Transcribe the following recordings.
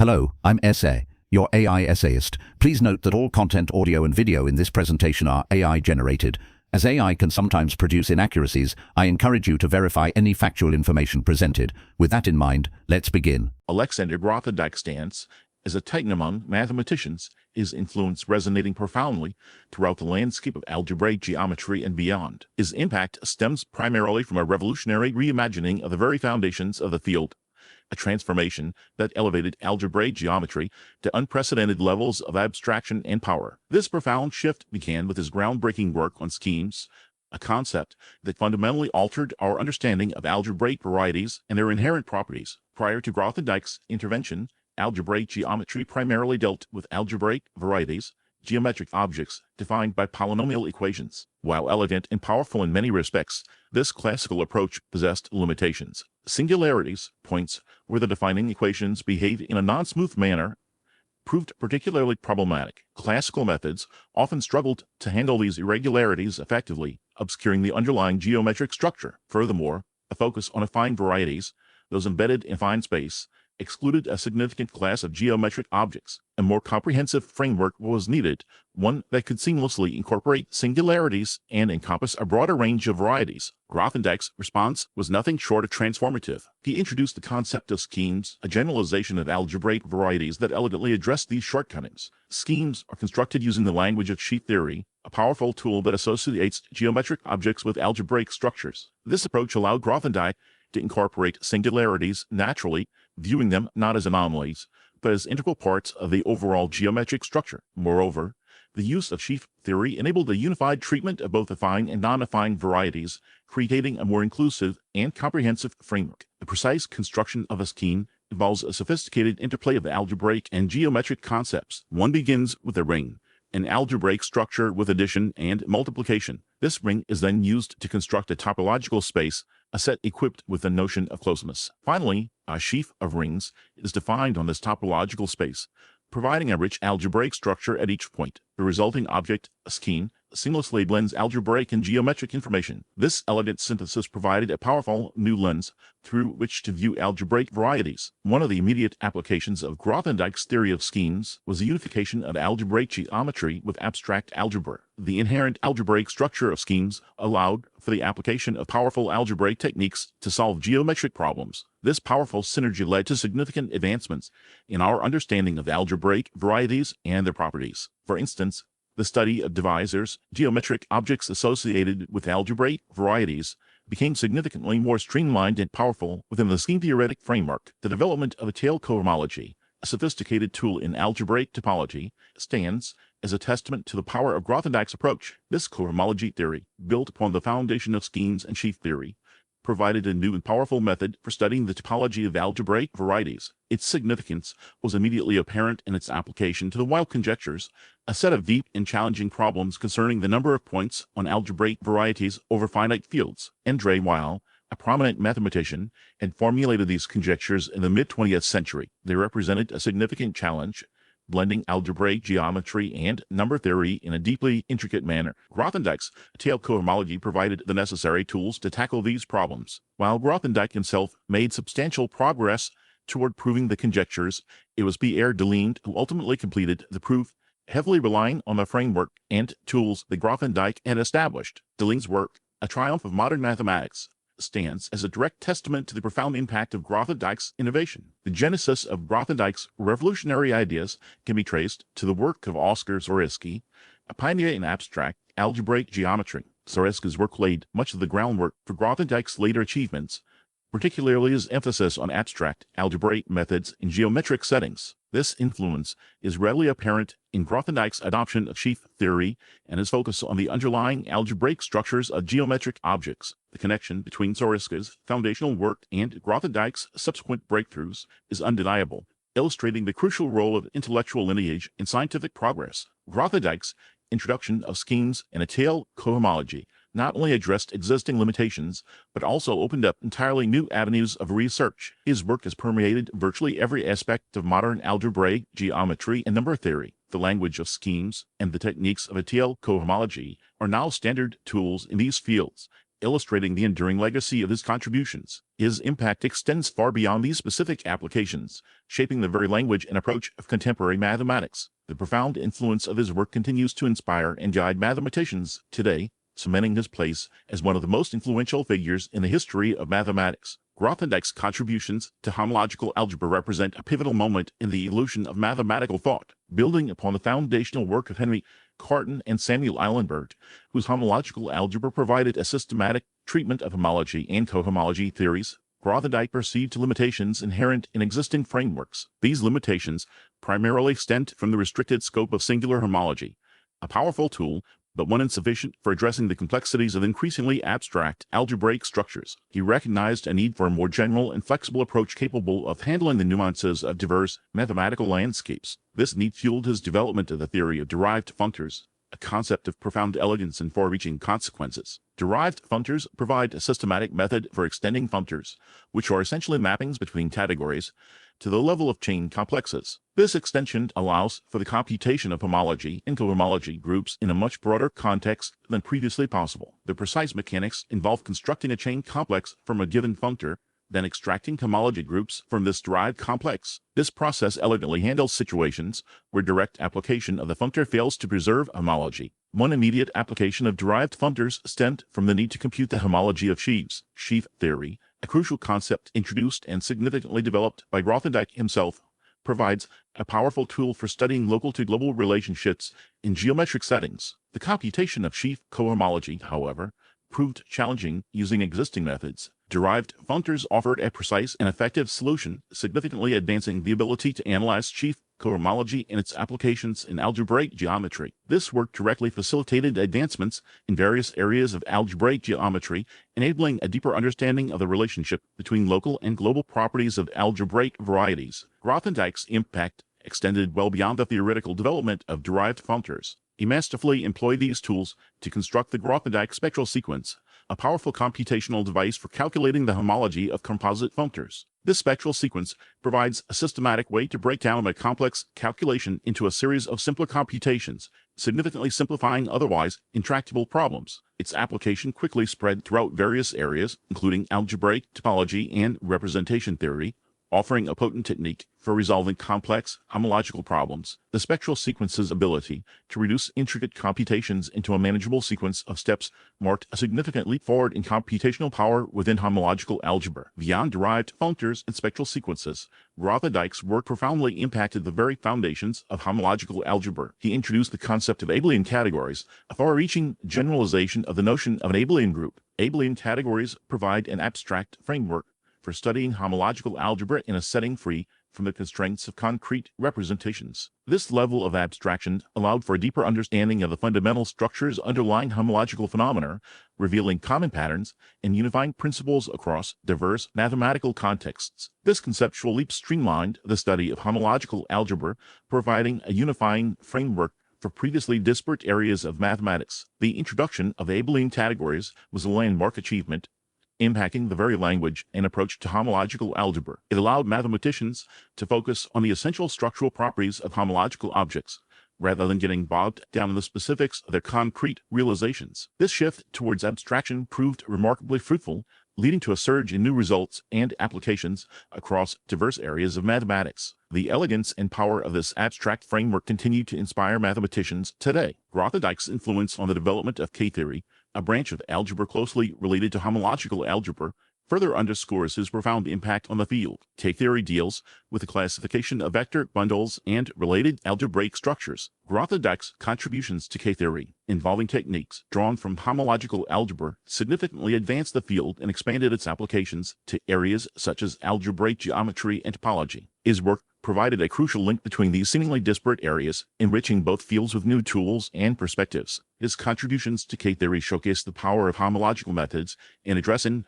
Hello, I'm Essay, your AI essayist. Please note that all content, audio and video in this presentation are AI generated. As AI can sometimes produce inaccuracies, I encourage you to verify any factual information presented. With that in mind, let's begin. Aleksandr Grothendieck stands as a titan among mathematicians, his influence resonating profoundly throughout the landscape of algebraic geometry and beyond. His impact stems primarily from a revolutionary reimagining of the very foundations of the field, a transformation that elevated algebraic geometry to unprecedented levels of abstraction and power. This profound shift began with his groundbreaking work on schemes, a concept that fundamentally altered our understanding of algebraic varieties and their inherent properties. Prior to Grothendieck's intervention, algebraic geometry primarily dealt with algebraic varieties, geometric objects defined by polynomial equations. While elegant and powerful in many respects, this classical approach possessed limitations. Singularities, points where the defining equations behaved in a non-smooth manner, proved particularly problematic. Classical methods often struggled to handle these irregularities effectively, obscuring the underlying geometric structure. Furthermore, a focus on affine varieties, those embedded in fine space, excluded a significant class of geometric objects. A more comprehensive framework was needed, one that could seamlessly incorporate singularities and encompass a broader range of varieties. Grothendieck's response was nothing short of transformative. He introduced the concept of schemes, a generalization of algebraic varieties that elegantly addressed these shortcomings. Schemes are constructed using the language of sheaf theory, a powerful tool that associates geometric objects with algebraic structures. This approach allowed Grothendieck to incorporate singularities naturally, viewing them not as anomalies, but as integral parts of the overall geometric structure. Moreover, the use of sheaf theory enabled a unified treatment of both affine and non-affine varieties, creating a more inclusive and comprehensive framework. The precise construction of a scheme involves a sophisticated interplay of algebraic and geometric concepts. One begins with a ring, an algebraic structure with addition and multiplication. This ring is then used to construct a topological space, a set equipped with the notion of closeness. Finally, a sheaf of rings is defined on this topological space, providing a rich algebraic structure at each point. The resulting object, a scheme, seamlessly blends algebraic and geometric information. This elegant synthesis provided a powerful new lens through which to view algebraic varieties. One of the immediate applications of Grothendieck's theory of schemes was the unification of algebraic geometry with abstract algebra. The inherent algebraic structure of schemes allowed for the application of powerful algebraic techniques to solve geometric problems. This powerful synergy led to significant advancements in our understanding of algebraic varieties and their properties. For instance, the study of divisors, geometric objects associated with algebraic varieties, became significantly more streamlined and powerful within the scheme-theoretic framework. The development of étale cohomology, a sophisticated tool in algebraic topology, stands as a testament to the power of Grothendieck's approach. This cohomology theory, built upon the foundation of schemes and sheaf theory, provided a new and powerful method for studying the topology of algebraic varieties. Its significance was immediately apparent in its application to the Weil conjectures, a set of deep and challenging problems concerning the number of points on algebraic varieties over finite fields. Weil, a prominent mathematician, had formulated these conjectures in the mid-20th century. They represented a significant challenge, blending algebraic geometry and number theory in a deeply intricate manner. Grothendieck's étale cohomology provided the necessary tools to tackle these problems. While Grothendieck himself made substantial progress toward proving the conjectures, it was Pierre Deligne who ultimately completed the proof, heavily relying on the framework and tools that Grothendieck had established. Deligne's work, a triumph of modern mathematics, stands as a direct testament to the profound impact of Grothendieck's innovation. The genesis of Grothendieck's revolutionary ideas can be traced to the work of Oscar Zariski, a pioneer in abstract algebraic geometry. Zariski's work laid much of the groundwork for Grothendieck's later achievements, particularly his emphasis on abstract algebraic methods in geometric settings. This influence is readily apparent in Grothendieck's adoption of sheaf theory and his focus on the underlying algebraic structures of geometric objects. The connection between Zariski's foundational work and Grothendieck's subsequent breakthroughs is undeniable, illustrating the crucial role of intellectual lineage in scientific progress. Grothendieck's introduction of schemes and étale cohomology not only addressed existing limitations, but also opened up entirely new avenues of research. His work has permeated virtually every aspect of modern algebraic geometry and number theory. The language of schemes and the techniques of étale cohomology are now standard tools in these fields, illustrating the enduring legacy of his contributions. His impact extends far beyond these specific applications, shaping the very language and approach of contemporary mathematics. The profound influence of his work continues to inspire and guide mathematicians today, cementing his place as one of the most influential figures in the history of mathematics. Grothendieck's contributions to homological algebra represent a pivotal moment in the evolution of mathematical thought, building upon the foundational work of Henry Cartan and Samuel Eilenberg, whose homological algebra provided a systematic treatment of homology and cohomology theories. Grothendieck perceived limitations inherent in existing frameworks. These limitations primarily stemmed from the restricted scope of singular homology, a powerful tool, but one insufficient for addressing the complexities of increasingly abstract algebraic structures. He recognized a need for a more general and flexible approach capable of handling the nuances of diverse mathematical landscapes. This need fueled his development of the theory of derived functors, a concept of profound elegance and far-reaching consequences. Derived functors provide a systematic method for extending functors, which are essentially mappings between categories, to the level of chain complexes. This extension allows for the computation of homology and cohomology groups in a much broader context than previously possible. The precise mechanics involve constructing a chain complex from a given functor, then extracting homology groups from this derived complex. This process elegantly handles situations where direct application of the functor fails to preserve homology. One immediate application of derived functors stemmed from the need to compute the homology of sheaves, sheaf theory, a crucial concept introduced and significantly developed by Grothendieck himself, provides a powerful tool for studying local-to-global relationships in geometric settings. The computation of sheaf cohomology, however, proved challenging using existing methods. Derived functors offered a precise and effective solution, significantly advancing the ability to analyze sheaf cohomology and its applications in algebraic geometry. This work directly facilitated advancements in various areas of algebraic geometry, enabling a deeper understanding of the relationship between local and global properties of algebraic varieties. Grothendieck's impact extended well beyond the theoretical development of derived functors. He masterfully employed these tools to construct the Grothendieck spectral sequence, a powerful computational device for calculating the homology of composite functors. This spectral sequence provides a systematic way to break down a complex calculation into a series of simpler computations, significantly simplifying otherwise intractable problems. Its application quickly spread throughout various areas, including algebraic topology and representation theory, offering a potent technique for resolving complex homological problems. The spectral sequence's ability to reduce intricate computations into a manageable sequence of steps marked a significant leap forward in computational power within homological algebra. Beyond derived functors and spectral sequences, Grothendieck's work profoundly impacted the very foundations of homological algebra. He introduced the concept of abelian categories, a far-reaching generalization of the notion of an abelian group. Abelian categories provide an abstract framework for studying homological algebra in a setting free from the constraints of concrete representations. This level of abstraction allowed for a deeper understanding of the fundamental structures underlying homological phenomena, revealing common patterns and unifying principles across diverse mathematical contexts. This conceptual leap streamlined the study of homological algebra, providing a unifying framework for previously disparate areas of mathematics. The introduction of abelian categories was a landmark achievement, impacting the very language and approach to homological algebra. It allowed mathematicians to focus on the essential structural properties of homological objects, rather than getting bogged down in the specifics of their concrete realizations. This shift towards abstraction proved remarkably fruitful, leading to a surge in new results and applications across diverse areas of mathematics. The elegance and power of this abstract framework continue to inspire mathematicians today. Grothendieck's influence on the development of K-theory, a branch of algebra closely related to homological algebra, further underscores his profound impact on the field. K-theory deals with the classification of vector bundles and related algebraic structures. Grothendieck's contributions to K-theory, involving techniques drawn from homological algebra, significantly advanced the field and expanded its applications to areas such as algebraic geometry and topology. His work provided a crucial link between these seemingly disparate areas, enriching both fields with new tools and perspectives. His contributions to K-theory showcase the power of homological methods in addressing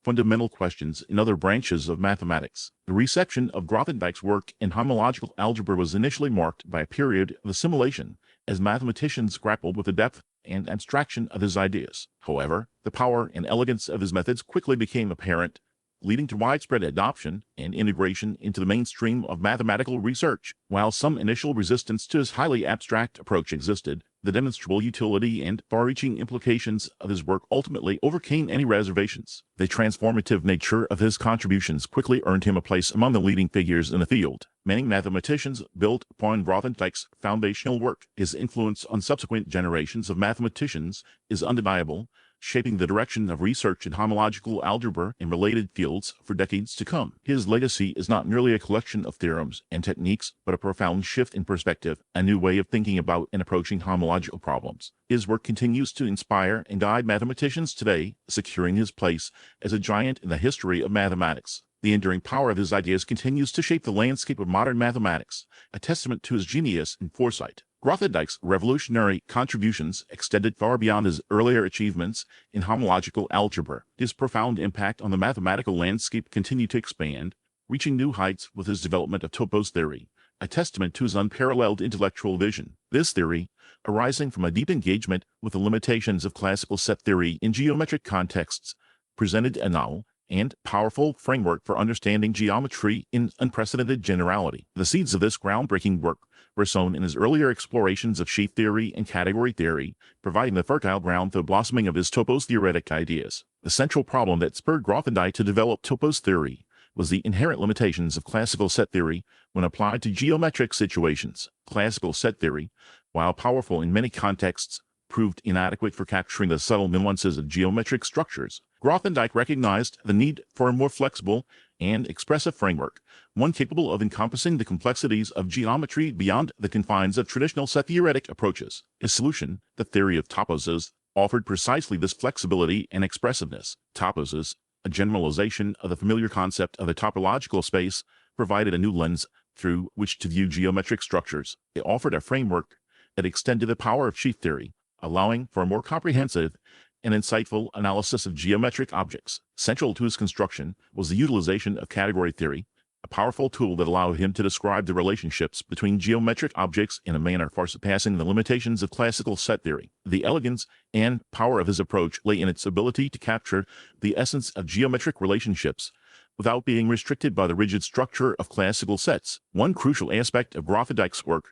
fundamental questions in other branches of mathematics. The reception of Grothendieck's work in homological algebra was initially marked by a period of assimilation, as mathematicians grappled with the depth and abstraction of his ideas. However, the power and elegance of his methods quickly became apparent, leading to widespread adoption and integration into the mainstream of mathematical research. While some initial resistance to his highly abstract approach existed, The demonstrable utility and far-reaching implications of his work ultimately overcame any reservations. The transformative nature of his contributions quickly earned him a place among the leading figures in the field. Many mathematicians built upon Grothendieck's foundational work. His influence on subsequent generations of mathematicians is undeniable, shaping the direction of research in homological algebra and related fields for decades to come. His legacy is not merely a collection of theorems and techniques, but a profound shift in perspective, a new way of thinking about and approaching homological problems. His work continues to inspire and guide mathematicians today, securing his place as a giant in the history of mathematics. The enduring power of his ideas continues to shape the landscape of modern mathematics, a testament to his genius and foresight. Grothendieck's revolutionary contributions extended far beyond his earlier achievements in homological algebra. His profound impact on the mathematical landscape continued to expand, reaching new heights with his development of topos theory, a testament to his unparalleled intellectual vision. This theory, arising from a deep engagement with the limitations of classical set theory in geometric contexts, presented a novel and powerful framework for understanding geometry in unprecedented generality. The seeds of this groundbreaking work were sown in his earlier explorations of sheaf theory and category theory, providing the fertile ground for the blossoming of his topos theoretic ideas. The central problem that spurred Grothendieck to develop topos theory was the inherent limitations of classical set theory when applied to geometric situations. Classical set theory, while powerful in many contexts, proved inadequate for capturing the subtle nuances of geometric structures. Grothendieck recognized the need for a more flexible and expressive framework, one capable of encompassing the complexities of geometry beyond the confines of traditional set theoretic approaches. His solution, the theory of toposes, offered precisely this flexibility and expressiveness. Toposes, a generalization of the familiar concept of the topological space, provided a new lens through which to view geometric structures. It offered a framework that extended the power of sheaf theory, allowing for a more comprehensive and insightful analysis of geometric objects. Central to his construction was the utilization of category theory, a powerful tool that allowed him to describe the relationships between geometric objects in a manner far surpassing the limitations of classical set theory. The elegance and power of his approach lay in its ability to capture the essence of geometric relationships without being restricted by the rigid structure of classical sets. One crucial aspect of Grothendieck's work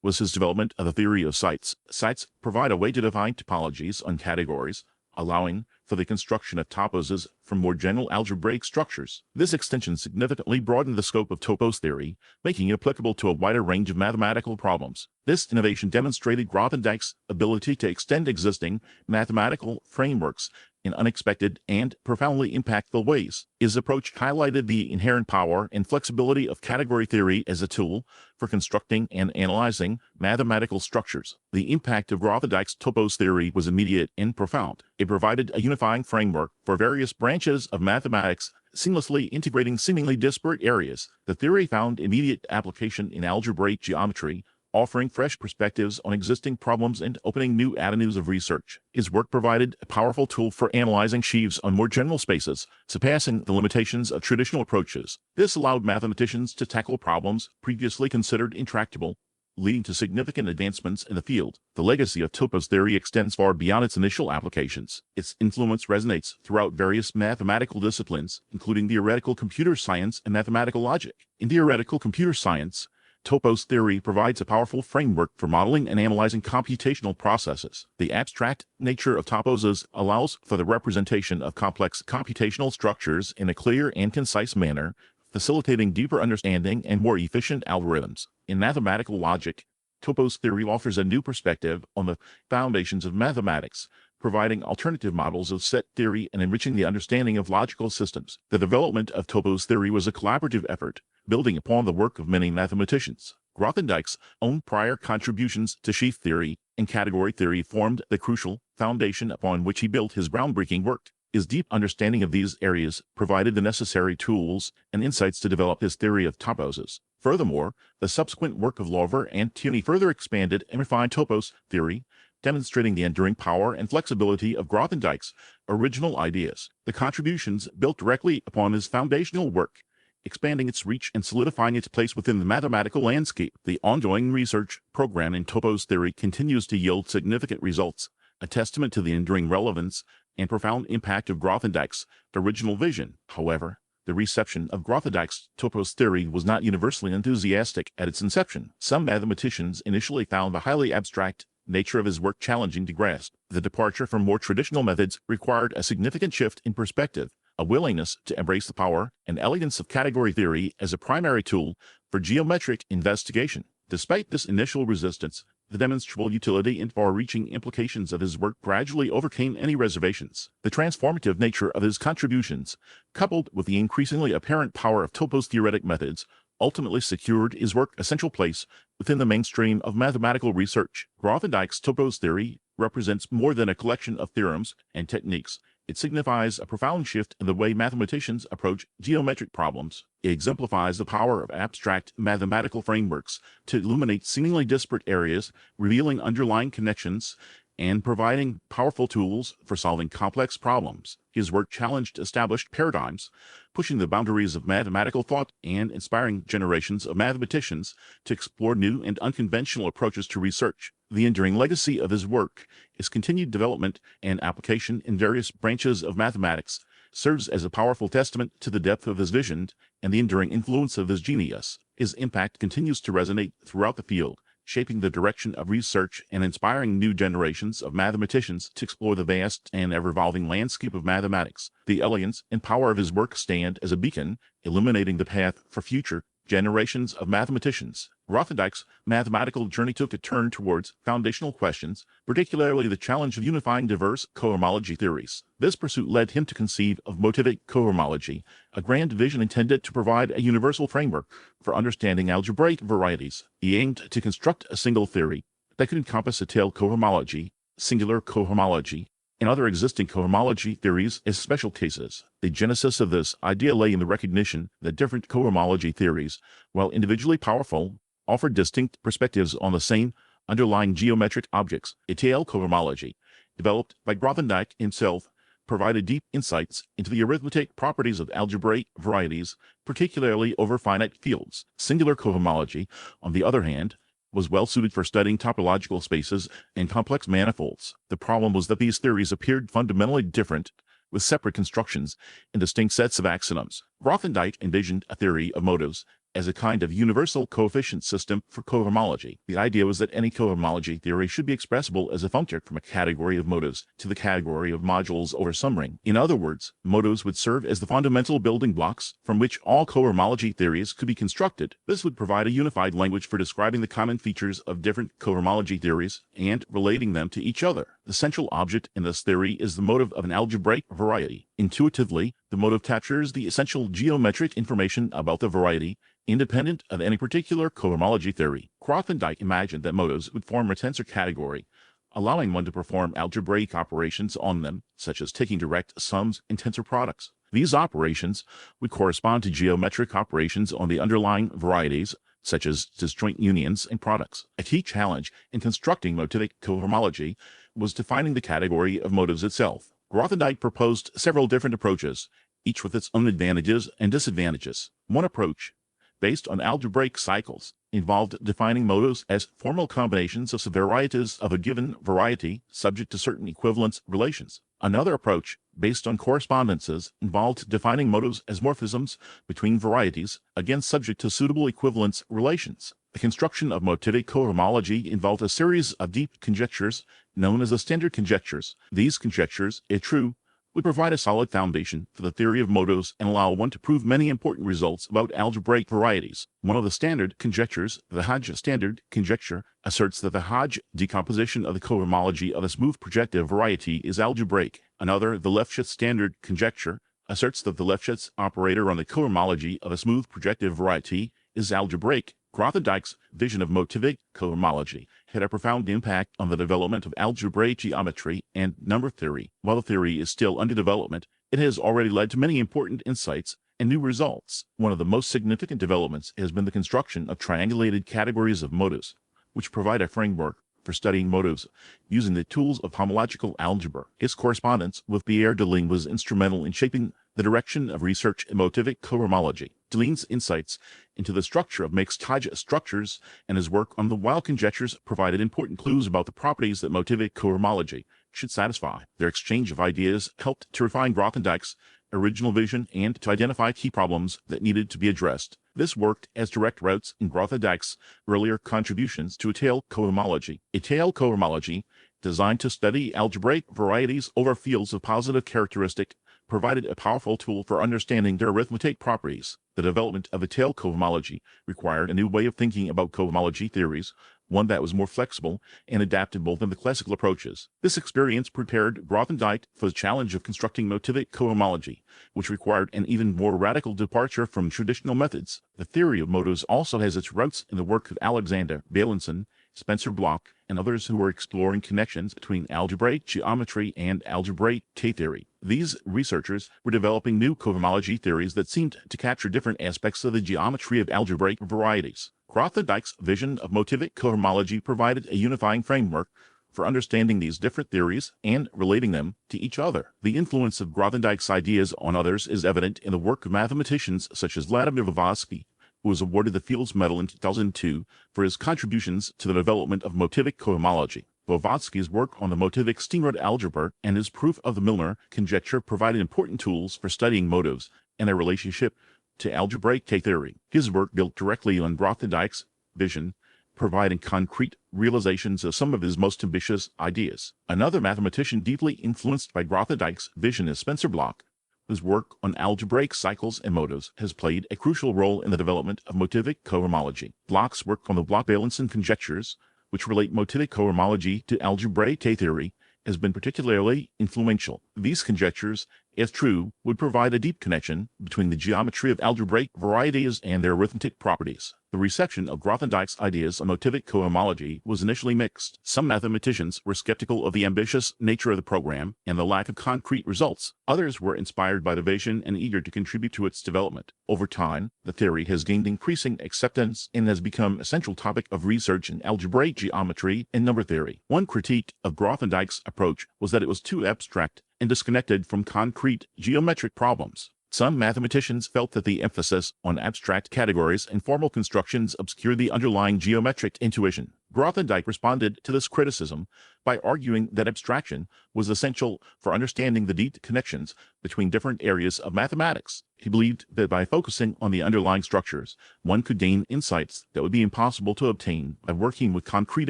was his development of the theory of sites. Sites provide a way to define topologies on categories, allowing for the construction of toposes from more general algebraic structures. This extension significantly broadened the scope of topos theory, making it applicable to a wider range of mathematical problems. This innovation demonstrated Grothendieck's ability to extend existing mathematical frameworks in unexpected and profoundly impactful ways. His approach highlighted the inherent power and flexibility of category theory as a tool for constructing and analyzing mathematical structures. The impact of Grothendieck's topos theory was immediate and profound. It provided a unifying framework for various branches of mathematics, seamlessly integrating seemingly disparate areas. The theory found immediate application in algebraic geometry, offering fresh perspectives on existing problems and opening new avenues of research. His work provided a powerful tool for analyzing sheaves on more general spaces, surpassing the limitations of traditional approaches. This allowed mathematicians to tackle problems previously considered intractable, leading to significant advancements in the field. The legacy of topos theory extends far beyond its initial applications. Its influence resonates throughout various mathematical disciplines, including theoretical computer science and mathematical logic. In theoretical computer science, topos theory provides a powerful framework for modeling and analyzing computational processes. The abstract nature of toposes allows for the representation of complex computational structures in a clear and concise manner, facilitating deeper understanding and more efficient algorithms. In mathematical logic, topos theory offers a new perspective on the foundations of mathematics, providing alternative models of set theory and enriching the understanding of logical systems. The development of topos theory was a collaborative effort, building upon the work of many mathematicians. Grothendieck's own prior contributions to sheaf theory and category theory formed the crucial foundation upon which he built his groundbreaking work. His deep understanding of these areas provided the necessary tools and insights to develop his theory of toposes. Furthermore, the subsequent work of Lover and Tuny further expanded and refined topos theory, demonstrating the enduring power and flexibility of Grothendieck's original ideas. The contributions built directly upon his foundational work, expanding its reach and solidifying its place within the mathematical landscape. The ongoing research program in topos theory continues to yield significant results, a testament to the enduring relevance and profound impact of Grothendieck's original vision. However, the reception of Grothendieck's topos theory was not universally enthusiastic at its inception. Some mathematicians initially found the highly abstract nature of his work challenging to grasp. The departure from more traditional methods required a significant shift in perspective, a willingness to embrace the power and elegance of category theory as a primary tool for geometric investigation. Despite this initial resistance, the demonstrable utility and far-reaching implications of his work gradually overcame any reservations. The transformative nature of his contributions, coupled with the increasingly apparent power of topos-theoretic methods, ultimately secured his work a central place within the mainstream of mathematical research. Grothendieck's topos theory represents more than a collection of theorems and techniques. It signifies a profound shift in the way mathematicians approach geometric problems. It exemplifies the power of abstract mathematical frameworks to illuminate seemingly disparate areas, revealing underlying connections, and providing powerful tools for solving complex problems. His work challenged established paradigms, pushing the boundaries of mathematical thought and inspiring generations of mathematicians to explore new and unconventional approaches to research. The enduring legacy of his work, his continued development and application in various branches of mathematics, serves as a powerful testament to the depth of his vision and the enduring influence of his genius. His impact continues to resonate throughout the field, shaping the direction of research and inspiring new generations of mathematicians to explore the vast and ever-evolving landscape of mathematics. The elegance and power of his work stand as a beacon, illuminating the path for future generations of mathematicians. Grothendieck's mathematical journey took a turn towards foundational questions, particularly the challenge of unifying diverse cohomology theories. This pursuit led him to conceive of motivic cohomology, a grand vision intended to provide a universal framework for understanding algebraic varieties. He aimed to construct a single theory that could encompass étale cohomology, singular cohomology, and other existing cohomology theories as special cases. The genesis of this idea lay in the recognition that different cohomology theories, while individually powerful, offered distinct perspectives on the same underlying geometric objects. Étale cohomology, developed by Grothendieck himself, provided deep insights into the arithmetic properties of algebraic varieties, particularly over finite fields. Singular cohomology, on the other hand, was well suited for studying topological spaces and complex manifolds. The problem was that these theories appeared fundamentally different, with separate constructions and distinct sets of axioms. Grothendieck envisioned a theory of motives as a kind of universal coefficient system for cohomology. The idea was that any cohomology theory should be expressible as a function from a category of motives to the category of modules over some ring. In other words, motives would serve as the fundamental building blocks from which all cohomology theories could be constructed. This would provide a unified language for describing the common features of different cohomology theories and relating them to each other. The central object in this theory is the motive of an algebraic variety. Intuitively, the motive captures the essential geometric information about the variety, independent of any particular cohomology theory. Grothendieck imagined that motives would form a tensor category, allowing one to perform algebraic operations on them, such as taking direct sums and tensor products. These operations would correspond to geometric operations on the underlying varieties, such as disjoint unions and products. A key challenge in constructing motivic cohomology was defining the category of motives itself. Grothendieck proposed several different approaches, each with its own advantages and disadvantages. One approach, based on algebraic cycles, involved defining motives as formal combinations of varieties of a given variety subject to certain equivalence relations. Another approach, based on correspondences, involved defining motives as morphisms between varieties, again subject to suitable equivalence relations. The construction of motivic cohomology involved a series of deep conjectures known as the standard conjectures. These conjectures, if true, would provide a solid foundation for the theory of motives and allow one to prove many important results about algebraic varieties. One of the standard conjectures, the Hodge standard conjecture, asserts that the Hodge decomposition of the cohomology of a smooth projective variety is algebraic. Another, the Lefschetz standard conjecture, asserts that the Lefschetz operator on the cohomology of a smooth projective variety is algebraic. Grothendieck's vision of motivic cohomology had a profound impact on the development of algebraic geometry and number theory. While the theory is still under development, it has already led to many important insights and new results. One of the most significant developments has been the construction of triangulated categories of motives, which provide a framework for studying motives using the tools of homological algebra. His correspondence with Pierre Deligne was instrumental in shaping the direction of research in motivic cohomology. Deligne's insights into the structure of mixed Hodge structures and his work on the Weil conjectures provided important clues about the properties that motivic cohomology should satisfy. Their exchange of ideas helped to refine Grothendieck's original vision and to identify key problems that needed to be addressed. This worked as direct routes in Grothendieck's earlier contributions to étale cohomology. Étale cohomology, designed to study algebraic varieties over fields of positive characteristic, provided a powerful tool for understanding their arithmetic properties. The development of étale cohomology required a new way of thinking about cohomology theories, one that was more flexible and adaptable than the classical approaches. This experience prepared Grothendieck for the challenge of constructing motivic cohomology, which required an even more radical departure from traditional methods. The theory of motives also has its roots in the work of Alexander Grothendieck, Spencer Bloch, and others who were exploring connections between algebraic geometry and algebraic K-theory. These researchers were developing new cohomology theories that seemed to capture different aspects of the geometry of algebraic varieties. Grothendieck's vision of motivic cohomology provided a unifying framework for understanding these different theories and relating them to each other. The influence of Grothendieck's ideas on others is evident in the work of mathematicians such as Vladimir Voevodsky, who was awarded the Fields Medal in 2002 for his contributions to the development of motivic cohomology. Voevodsky's work on the motivic steam-rod algebra and his proof of the Milnor conjecture provided important tools for studying motives and their relationship to algebraic K-theory. His work built directly on Grothendieck's vision, providing concrete realizations of some of his most ambitious ideas. Another mathematician deeply influenced by Grothendieck's vision is Spencer Bloch, whose work on algebraic cycles and motives has played a crucial role in the development of motivic cohomology. Bloch's work on the Bloch-Beilinson conjectures, which relate motivic cohomology to algebraic K-theory, has been particularly influential. These conjectures, if true, would provide a deep connection between the geometry of algebraic varieties and their arithmetic properties. The reception of Grothendieck's ideas on motivic cohomology was initially mixed. Some mathematicians were skeptical of the ambitious nature of the program and the lack of concrete results. Others were inspired by the vision and eager to contribute to its development. Over time, the theory has gained increasing acceptance and has become a central topic of research in algebraic geometry and number theory. One critique of Grothendieck's approach was that it was too abstract and disconnected from concrete geometric problems. Some mathematicians felt that the emphasis on abstract categories and formal constructions obscured the underlying geometric intuition. Grothendieck responded to this criticism by arguing that abstraction was essential for understanding the deep connections between different areas of mathematics. He believed that by focusing on the underlying structures, one could gain insights that would be impossible to obtain by working with concrete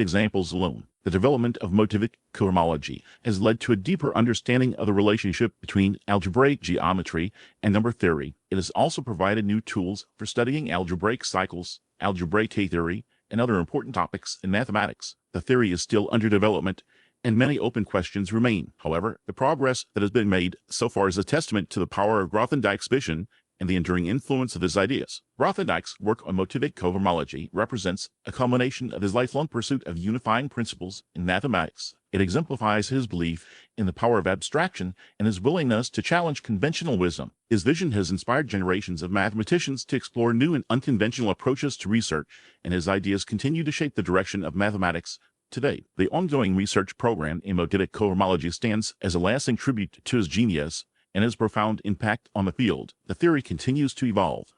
examples alone. The development of motivic cohomology has led to a deeper understanding of the relationship between algebraic geometry and number theory. It has also provided new tools for studying algebraic cycles, algebraic K-theory, and other important topics in mathematics. The theory is still under development, and many open questions remain. However, the progress that has been made so far is a testament to the power of Grothendieck's vision and the enduring influence of his ideas. Grothendieck's work on motivic cohomology represents a culmination of his lifelong pursuit of unifying principles in mathematics. It exemplifies his belief in the power of abstraction and his willingness to challenge conventional wisdom. His vision has inspired generations of mathematicians to explore new and unconventional approaches to research, and his ideas continue to shape the direction of mathematics today. The ongoing research program in motivic cohomology stands as a lasting tribute to his genius and his profound impact on the field. The theory continues to evolve,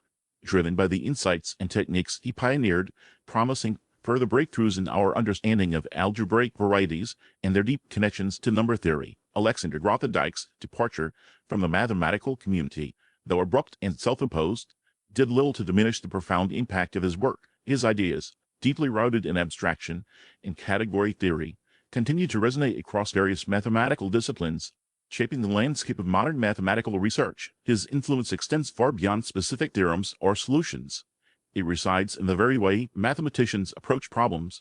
driven by the insights and techniques he pioneered, promising further breakthroughs in our understanding of algebraic varieties and their deep connections to number theory. Aleksandr Grothendieck's departure from the mathematical community, though abrupt and self-imposed, did little to diminish the profound impact of his work. His ideas, deeply rooted in abstraction and category theory, continue to resonate across various mathematical disciplines, shaping the landscape of modern mathematical research. His influence extends far beyond specific theorems or solutions. It resides in the very way mathematicians approach problems,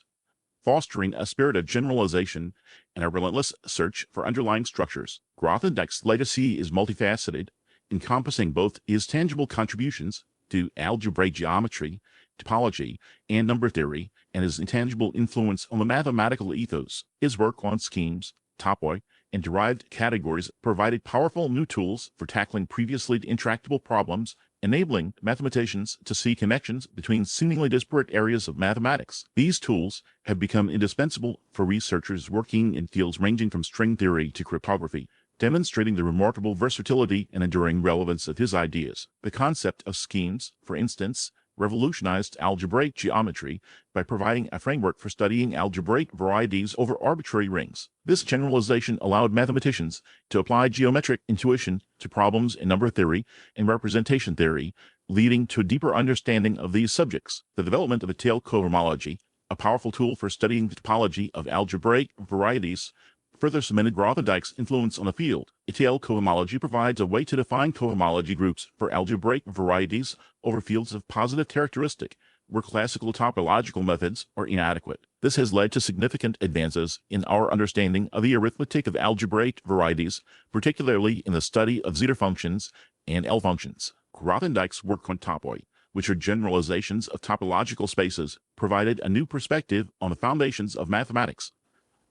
fostering a spirit of generalization and a relentless search for underlying structures. Grothendieck's legacy is multifaceted, encompassing both his tangible contributions to algebraic geometry, topology, and number theory, and his intangible influence on the mathematical ethos. His work on schemes, topoi, and derived categories provided powerful new tools for tackling previously intractable problems, enabling mathematicians to see connections between seemingly disparate areas of mathematics. These tools have become indispensable for researchers working in fields ranging from string theory to cryptography, demonstrating the remarkable versatility and enduring relevance of his ideas. The concept of schemes, for instance, revolutionized algebraic geometry by providing a framework for studying algebraic varieties over arbitrary rings. This generalization allowed mathematicians to apply geometric intuition to problems in number theory and representation theory, leading to a deeper understanding of these subjects. The development of étale cohomology, a powerful tool for studying the topology of algebraic varieties, further cemented Grothendieck's influence on the field. Étale cohomology provides a way to define cohomology groups for algebraic varieties over fields of positive characteristic, where classical topological methods are inadequate. This has led to significant advances in our understanding of the arithmetic of algebraic varieties, particularly in the study of zeta functions and L functions. Grothendieck's work on topoi, which are generalizations of topological spaces, provided a new perspective on the foundations of mathematics.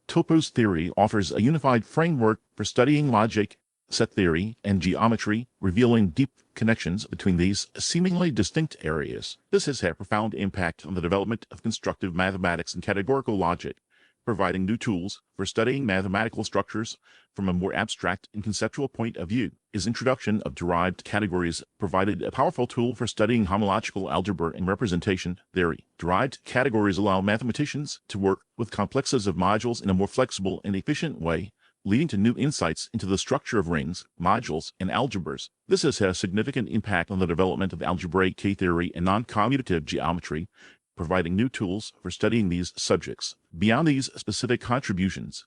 Topos theory offers a unified framework for studying logic, set theory, and geometry, revealing deep connections between these seemingly distinct areas. This has had a profound impact on the development of constructive mathematics and categorical logic, providing new tools for studying mathematical structures from a more abstract and conceptual point of view. His introduction of derived categories provided a powerful tool for studying homological algebra and representation theory. Derived categories allow mathematicians to work with complexes of modules in a more flexible and efficient way, leading to new insights into the structure of rings, modules, and algebras. This has had a significant impact on the development of algebraic K-theory and non-commutative geometry, providing new tools for studying these subjects. Beyond these specific contributions,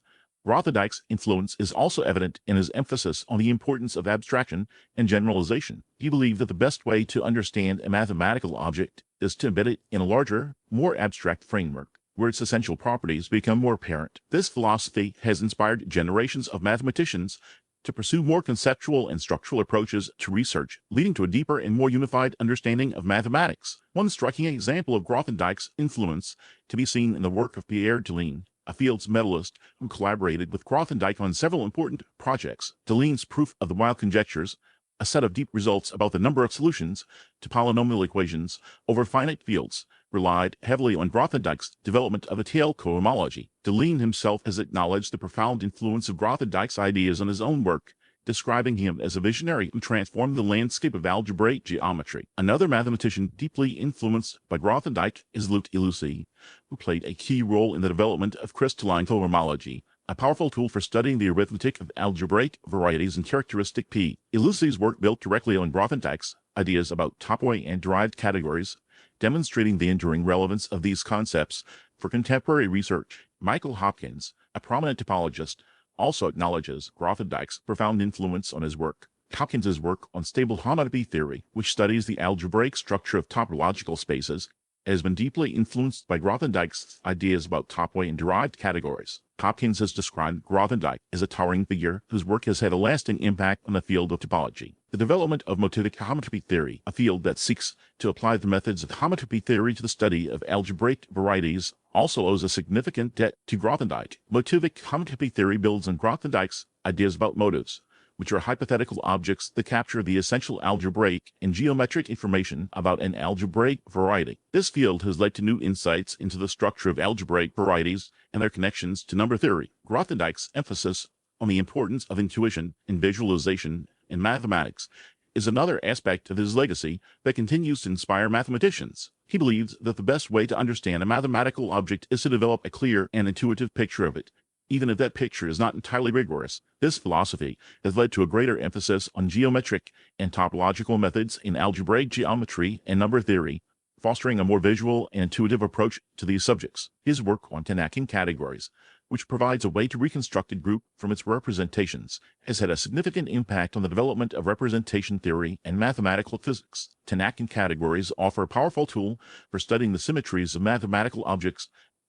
Grothendieck's influence is also evident in his emphasis on the importance of abstraction and generalization. He believed that the best way to understand a mathematical object is to embed it in a larger, more abstract framework, where its essential properties become more apparent. This philosophy has inspired generations of mathematicians to pursue more conceptual and structural approaches to research, leading to a deeper and more unified understanding of mathematics. One striking example of Grothendieck's influence to be seen in the work of Pierre Deligne, a Fields medalist who collaborated with Grothendieck on several important projects. Deligne's proof of the Weil conjectures, a set of deep results about the number of solutions to polynomial equations over finite fields, relied heavily on Grothendieck's development of étale cohomology. Deligne himself has acknowledged the profound influence of Grothendieck's ideas on his own work, describing him as a visionary who transformed the landscape of algebraic geometry. Another mathematician deeply influenced by Grothendieck is Aleksandr, who played a key role in the development of crystalline cohomology, a powerful tool for studying the arithmetic of algebraic varieties and characteristic P. Aleksandr's work built directly on Grothendieck's ideas about topoi and derived categories, demonstrating the enduring relevance of these concepts for contemporary research. Michael Hopkins, a prominent topologist, also acknowledges Grothendieck's profound influence on his work. Hopkins's work on stable homotopy theory, which studies the algebraic structure of topological spaces, has been deeply influenced by Grothendieck's ideas about topoi and derived categories. Hopkins has described Grothendieck as a towering figure whose work has had a lasting impact on the field of topology. The development of motivic homotopy theory, a field that seeks to apply the methods of homotopy theory to the study of algebraic varieties, also owes a significant debt to Grothendieck. Motivic homotopy theory builds on Grothendieck's ideas about motives, which are hypothetical objects that capture the essential algebraic and geometric information about an algebraic variety. This field has led to new insights into the structure of algebraic varieties and their connections to number theory. Grothendieck's emphasis on the importance of intuition and visualization in mathematics is another aspect of his legacy that continues to inspire mathematicians. He believes that the best way to understand a mathematical object is to develop a clear and intuitive picture of it, even if that picture is not entirely rigorous. This philosophy has led to a greater emphasis on geometric and topological methods in algebraic geometry and number theory, fostering a more visual and intuitive approach to these subjects. His work on Tanakh categories, which provides a way to reconstruct a group from its representations, has had a significant impact on the development of representation theory and mathematical physics. Tanakh categories offer a powerful tool for studying the symmetries of mathematical objects,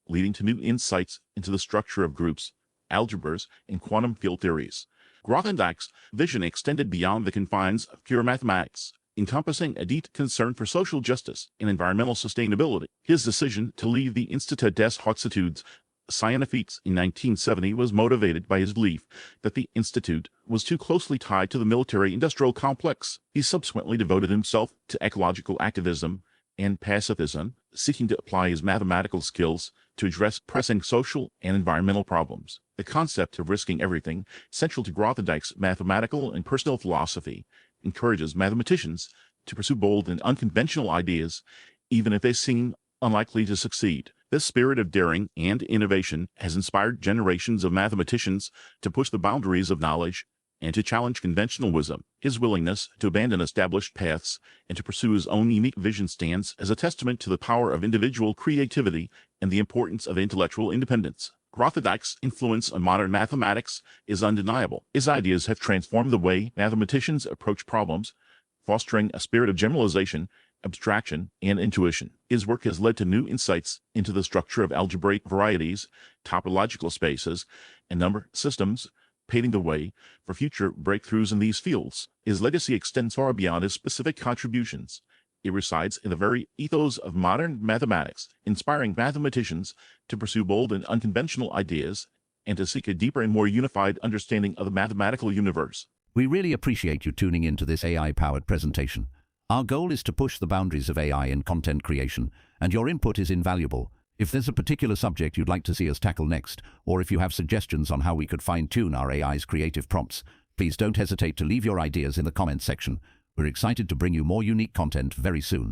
leading to new insights into the structure of groups, algebras, and quantum field theories. Grothendieck's vision extended beyond the confines of pure mathematics, encompassing a deep concern for social justice and environmental sustainability. His decision to leave the Institut des Hautes Études Scientifiques in 1970 was motivated by his belief that the institute was too closely tied to the military-industrial complex. He subsequently devoted himself to ecological activism and pacifism, seeking to apply his mathematical skills to address pressing social and environmental problems. The concept of risking everything, central to Grothendieck's mathematical and personal philosophy, encourages mathematicians to pursue bold and unconventional ideas, even if they seem unlikely to succeed. This spirit of daring and innovation has inspired generations of mathematicians to push the boundaries of knowledge and to challenge conventional wisdom. His willingness to abandon established paths and to pursue his own unique vision stands as a testament to the power of individual creativity and the importance of intellectual independence. Grothendieck's influence on modern mathematics is undeniable. His ideas have transformed the way mathematicians approach problems, fostering a spirit of generalization, abstraction, and intuition. His work has led to new insights into the structure of algebraic varieties, topological spaces, and number systems, paving the way for future breakthroughs in these fields. His legacy extends far beyond his specific contributions. It resides in the very ethos of modern mathematics, inspiring mathematicians to pursue bold and unconventional ideas and to seek a deeper and more unified understanding of the mathematical universe. We really appreciate you tuning in to this AI-powered presentation. Our goal is to push the boundaries of AI in content creation, and your input is invaluable. If there's a particular subject you'd like to see us tackle next, or if you have suggestions on how we could fine-tune our AI's creative prompts, please don't hesitate to leave your ideas in the comments section. We're excited to bring you more unique content very soon.